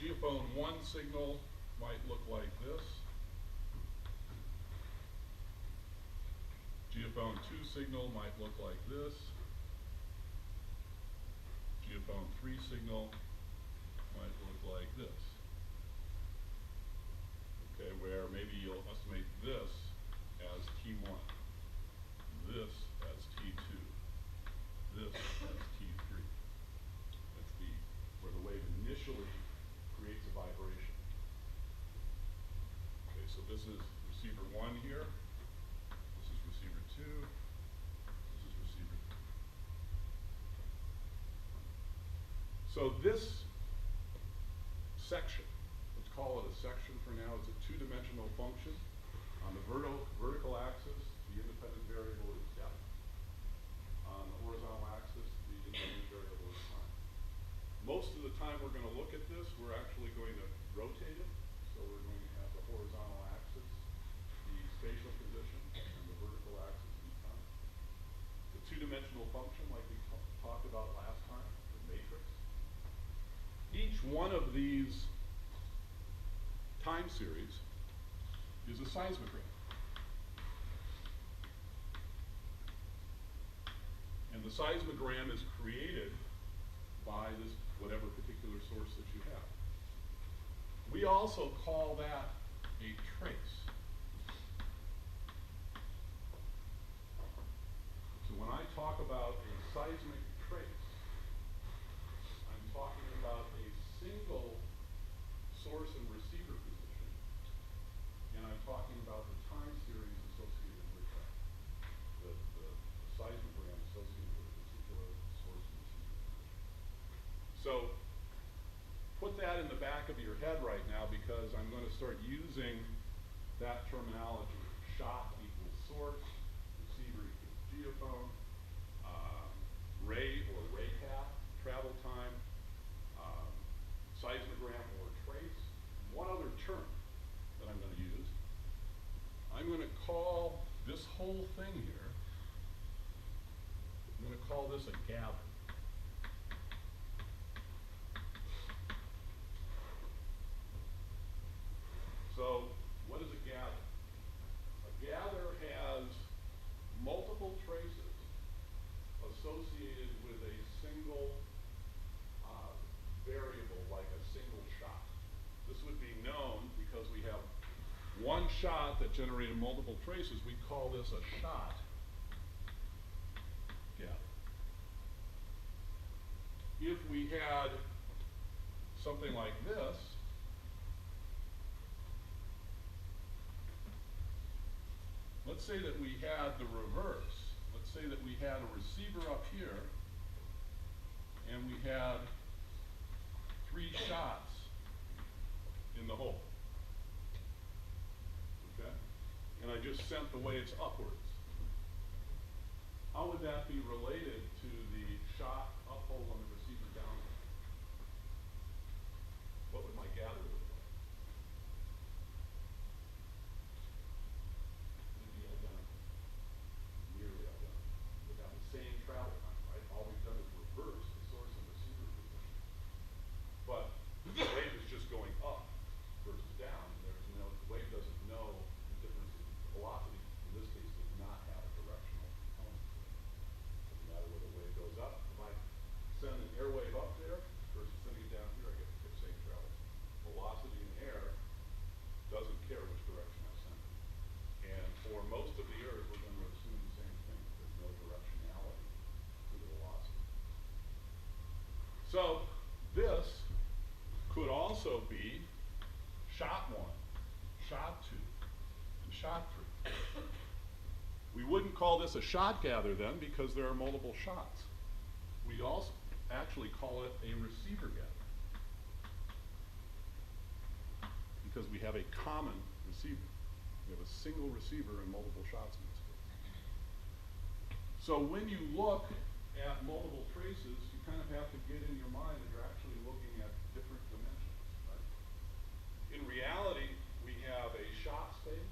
geophone 1 signal might look like this. Geophone 2 signal might look like this. Geophone 3 signal might look like this. Okay, where maybe you'll estimate this as T1, this as T2, this as T3. That's where the wave initially creates a vibration. Okay, so this is receiver 1 here. This is receiver 2. This is receiver 3. So this section, let's call it a section for now, it's a two-dimensional function. On the vertical axis, the independent variable is depth. On the horizontal axis, the independent variable is time. Most of the time we're going to look at this, we're actually going to rotate it. So we're going to have the horizontal axis, the spatial position, and the vertical axis be time. The two-dimensional function, like we talked about last time, the matrix. Each one of these time series is a seismogram. And the seismogram is created by this whatever particular source that you have. We also call that a trace. So when I talk about a seismic trace, I'm talking about a single source and receiver position, and I'm talking about the time series associated with that, the seismogram associated with a particular source and receiver position. So put that in the back of your head right now, because I'm going to start using that terminology. Shot equals source, receiver equals geophone, ray or ray path, travel time, seismogram or trace. One other term that I'm going to use, I'm going to call this whole thing here, I'm going to call this a gather. So what is a gather? A gather has multiple traces associated with a single variable, like a single shot. This would be known because we have one shot that generated multiple traces. We call this a shot gather. If we had something like this, let's say that we had the reverse. Let's say that we had a receiver up here, and we had 3 shots in the hole. Okay? And I just sent the waves upwards. How would that be related to the shot up hole and the receiver down hole? What would my gather look like? It'd be identical. Nearly identical. It would have the same travel time, right? All we've done is reverse the source and receiver position. But the wave is just going up versus down. The wave doesn't know the difference in velocity. In this case, does not have a directional component to it. Doesn't matter where the wave goes up. If I send an air wave up there versus sending it down here, I get the same travel. Velocity in air doesn't care which direction I send it. And for most of the Earth, we're going to assume the same thing. There's no directionality to the velocity. So this could also be shot 1, shot 2, and shot 3. We wouldn't call this a shot gather then, because there are multiple shots. We'd also actually call it a receiver gather, because we have a common receiver. We have a single receiver and multiple shots in this case. So when you look at multiple traces, you kind of have to get in your mind that you're actually looking at different dimensions, right? In reality, we have a shot space,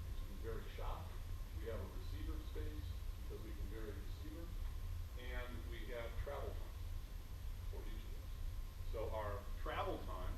which we can vary shot. We have a receiver space, because we can vary receiver. And we have travel time for each of those. So our travel time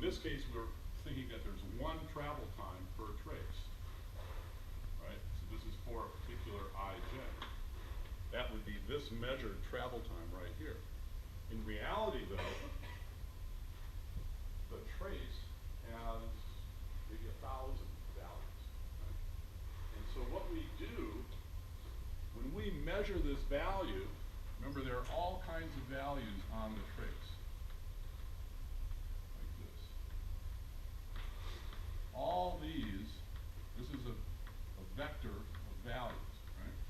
this case, we're thinking that there's one travel time per trace, right? So this is for a particular ij. That would be this measured travel time right here. In reality, though, the trace has maybe 1,000 values, right? And so what we do, when we measure this value, remember there are all kinds of values on the trace, like this. All these, this is a vector of values, right?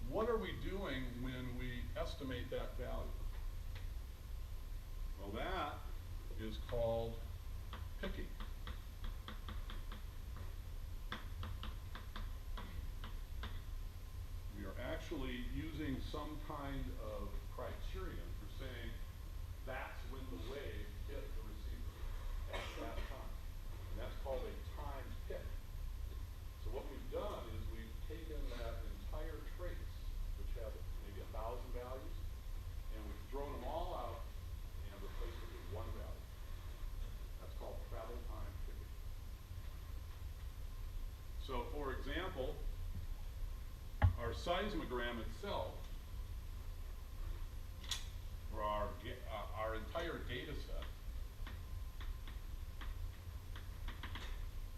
What are we doing when we estimate that value? Well, that is called picking. We are actually using some kind of criterion for saying that's when the wave hit the receiver at that time. And that's called a time pick. So what we've done is we've taken that entire trace, which has maybe 1,000 values, and we've thrown them all out and replaced it with one value. That's called travel time picking. So for example, our seismogram itself, or our entire data set,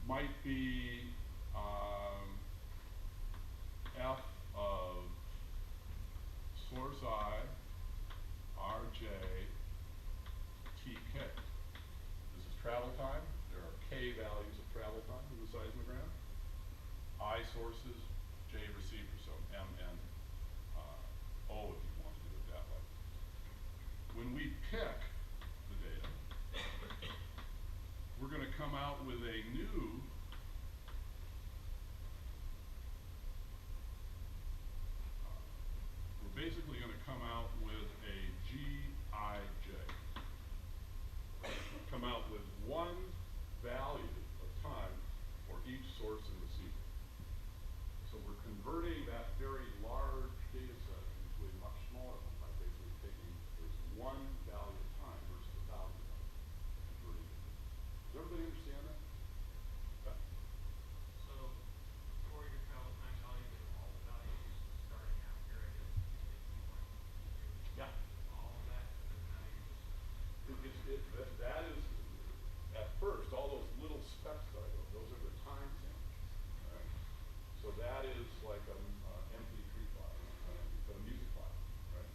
might be f of source I, rj, tk. This is travel time. There are k values of travel time in the seismogram. I sources, j receivers, so m and o if you want to do it that way. When we pick the data, we're going to come out with a new we're basically going to come out with a gij. Come out with one value of time for each source and receiver. So we're converting that very large data set into a much smaller one by basically taking this one value of time versus 1,000 values and converting it. Does everybody understand that? Yeah. So for your travel time value, you have all the values starting after it is T1, T2, Yeah. all of that, and then now you just That is, at first, all those little specks that I go, those are the time sandwiches, right? So that is like an MP3 file, a music file, right?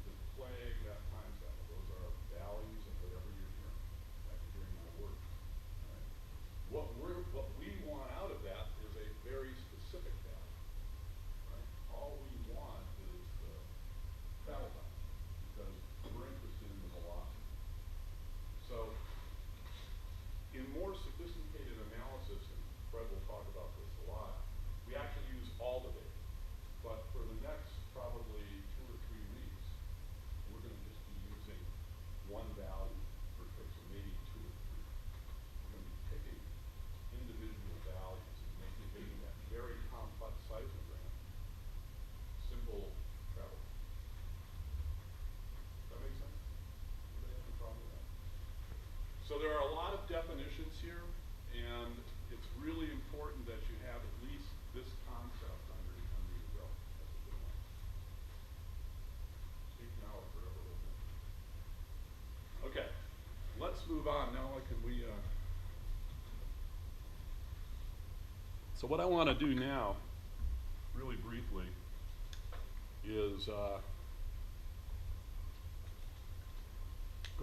Just playing that time sample. Those are values of whatever you're hearing, like you're hearing my words, right? What we want out of that is a very specific value, right? All we want is the travel time, because we're interested in the velocity. So, in more sophisticated analysis, and Fred will talk about this a lot, we actually use all the data. But for the next probably 2 or 3 weeks, we're going to just be using one value per trace, or maybe 2 or 3. We're going to be picking individual values and making that very complex seismogram simple travel. Does that make sense? Anybody have any problem with that? So there are a lot of definitions here, and it's really important that you have at least this concept under your belt. That's a good one. Speak now or forever hold it. Okay, let's move on. Now can we so what I want to do now, really briefly, is go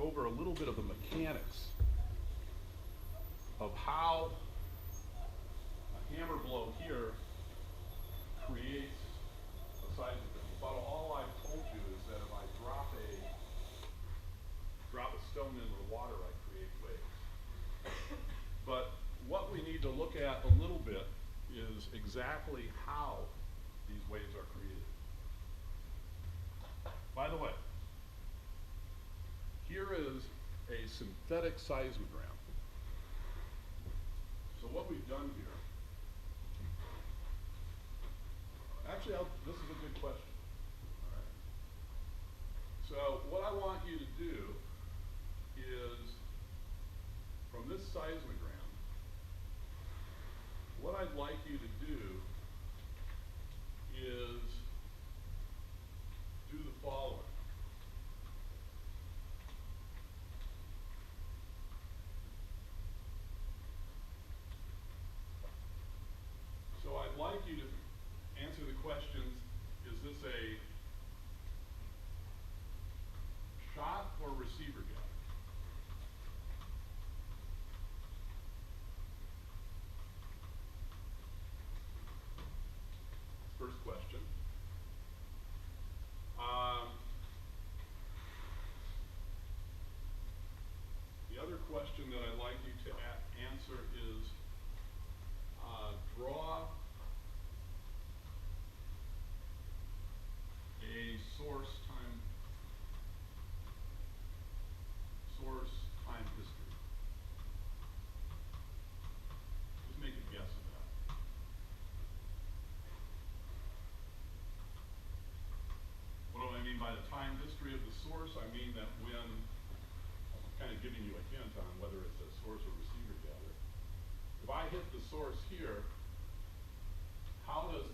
over a little bit of the mechanics of how a hammer blow here creates a seismogram. But all I've told you is that if I drop a stone into the water, I create waves. But what we need to look at a little bit is exactly how these waves are created. By the way, here is a synthetic seismogram. So what we've done here, actually, this is a good question. All right. So what I want you to do is seismogram, what I'd like you to do is do the following. So I'd like you to answer the questions, is this a shot or receiver gather? First question. The other question that I'd like you to answer is draw a source time history. Just make a guess of that. What do I mean by the time history of the source? I mean that when, I'm kind of giving you a hint on whether it's a source or receiver gather. If I hit the source here, how does